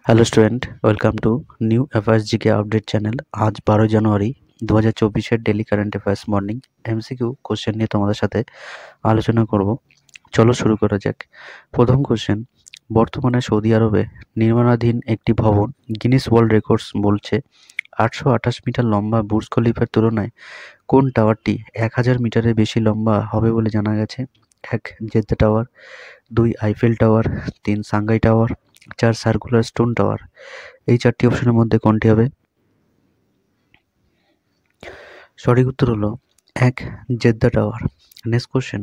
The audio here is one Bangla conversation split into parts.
Hello student, welcome to new affairs GK update channel. আজ 12 জানুয়ারি 2024-এর daily current affairs morning MCQ question নিয়ে তোমাদের সাথে আলোচনা করব। চলো শুরু করা যাক। প্রথম কোশ্চেন, বর্তমানে সৌদি আরবে নির্মাণাধীন একটি ভবন গিনিস ওয়ার্ল্ড রেকর্ডস বলছে 828 মিটার লম্বা বুর্জ খলিফার তুলনায় কোন টাওয়ারটি 1000 মিটারের বেশি লম্বা হবে বলে জানা গেছে? 1. Jeddah tower, 2. Eiffel tower, 3. Shanghai tower, 4. Circular stone tower. এই চারটি অপশনের মধ্যে কোনটি হবে? সঠিক উত্তর হলো 1. Jeddah tower. নেক্সট কোশ্চেন,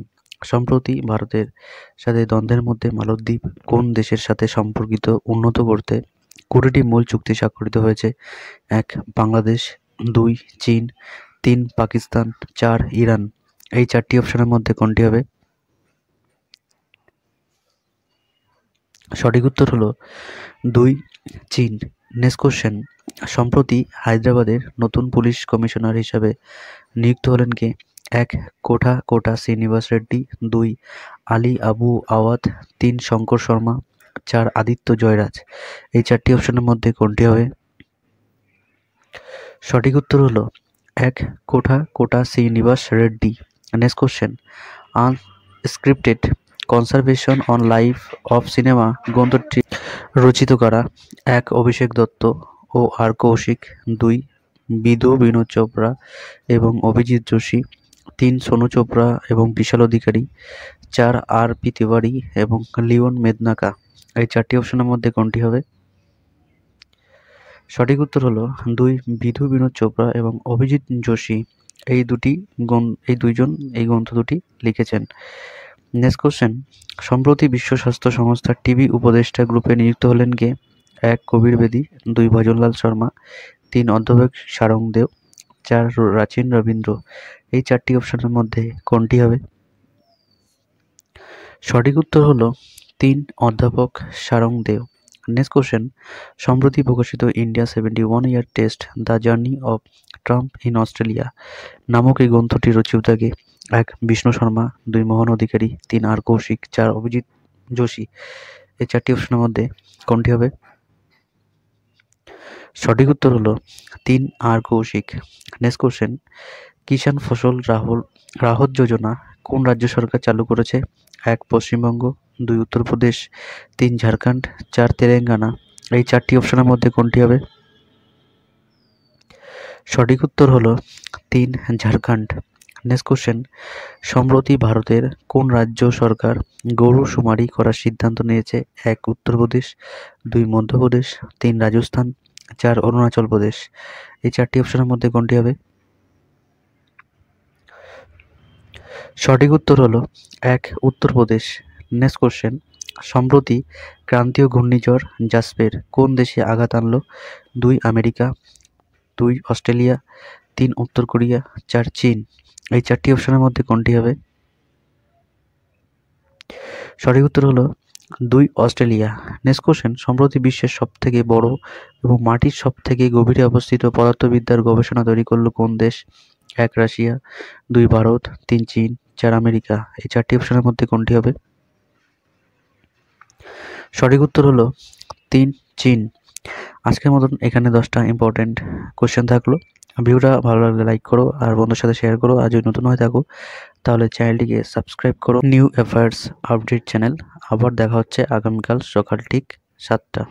সম্প্রতি ভারতের সাথে দ্বন্দ্বের মধ্যে মালদ্বীপ কোন দেশের সাথে সম্পর্কিত উন্নত করতে 20টি মূল চুক্তি স্বাক্ষরিত হয়েছে? 1. বাংলাদেশ, 2. চীন, 3. পাকিস্তান, 4. ইরান। এই চারটি অপশনের মধ্যে কোনটি হবে? সঠিক উত্তর হলো 2. চীন। নেক্সট কোশ্চেন, সম্প্রতি হায়দ্রাবাদের নতুন পুলিশ কমিশনার হিসাবে নিযুক্ত হলেন কে? 1. কোটা শ্রীনিবাস রেড্ডি, 2. আলী আবু আওয়াদ, 3. শঙ্কর শর্মা, 4. আদিত্য জয়রাজ। এই চারটি অপশনের মধ্যে কোনটি হবে? সঠিক উত্তর হলো 1. Kota Srinivas Reddy. Next question, unscripted conversation on life of cinema গ্রন্থটি রচিত কারা? 1. অভিষেক দত্ত ও আর কৌশিক, 2. বিধু বিনোদ চোপড়া এবং অভিজিৎ যোশী, 3. সোনু চোপড়া এবং বিশাল অধিকারী, 4. আর পি তিওয়ারি এবং লিওন মেদনাকা। এই চারটি অপশনের মধ্যে কোনটি হবে? সঠিক উত্তর হলো 2. বিধু বিনোদ চোপড়া এবং অভিজিৎ যোশী। এই দুইজন এই গ্রন্থ দুটি লিখেছেন। নেক্সট কোশ্চেন, সম্প্রতি বিশ্ব স্বাস্থ্য সংস্থার টিবি উপদেষ্টা গ্রুপে নিযুক্ত হলেন কে? 1. কবির বেদী, 2. ভজনলাল শর্মা, 3. অধ্যাপক সারং দেও, 4. রাচিন রবীন্দ্র। এই চারটি অপশনের মধ্যে কোনটি হবে? সঠিক উত্তর হলো 3. অধ্যাপক সারং দেও। নেক্সট কোশ্চেন, সম্প্রতি প্রকাশিত India 71 year test the journey of Trump in Australia নামক এই গ্রন্থটি রচয়িতা কে? 1. বিষ্ণু শর্মা, 2. মোহন অধিকারী, 3. আর কৌশিক, 4. অভিজিৎ যোশী। এই চারটি অপশনের মধ্যে কোনটি হবে? সঠিক উত্তর হলো 3. আর কৌশিক। নেক্সট কোশ্চেন, কিষাণ ফসল রাহত যোজনা কোন রাজ্য সরকার চালু করেছে? 1. পশ্চিমবঙ্গ, 2. উত্তরপ্রদেশ, 3. ঝাড়খণ্ড, 4. তেলেঙ্গানা। এই চারটি অপশনের মধ্যে কোনটি হবে? সঠিক উত্তর হলো 3. ঝাড়খণ্ড। নেক্সট কোশ্চেন, সম্প্রতি ভারতের কোন রাজ্য সরকার গরু শুমারি করার সিদ্ধান্ত নিয়েছে? 1. উত্তরপ্রদেশ, 2. মধ্যপ্রদেশ, 3. রাজস্থান, 4. অরুণাচল প্রদেশ। এই চারটি অপশনের মধ্যে কোনটি হবে? সঠিক উত্তর হলো 1. উত্তরপ্রদেশ। নেক্সট কোশ্চেন, সম্প্রতি ক্রান্তীয় ঘূর্ণিঝড় জাসপের কোন দেশে আঘাত আনলো? 2. আমেরিকা, 2. অস্ট্রেলিয়া, 3. উত্তর কোরিয়া, 4. চীন। এই চারটি অপশনের মধ্যে কোনটি হবে? সঠিক উত্তর হলো 2. অস্ট্রেলিয়া। নেক্সট কোশ্চেন, সম্প্রতি বিশ্বের সবথেকে বড় এবং মাটির সবথেকে গভীরে অবস্থিত পদার্থবিদ্যার গবেষণা তৈরি করলো কোন দেশ? 1. রাশিয়া, 2. ভারত, 3. চীন, 4. আমেরিকা। এই চারটি অপশনের মধ্যে কোনটি হবে? সঠিক উত্তর হলো 3. চীন। আজকের মতন এখানে 10টা ইম্পর্টেন্ট কোশ্চেন থাকলো। ভিডিওটা ভালো লাগলে লাইক করো আর বন্ধুর সাথে শেয়ার করো। আর যদি নতুন হয়ে থাকো তাহলে চ্যানেলটিকে সাবস্ক্রাইব করো। New affairs update channel. আবার দেখা হচ্ছে আগামীকাল সকাল ঠিক 7টা।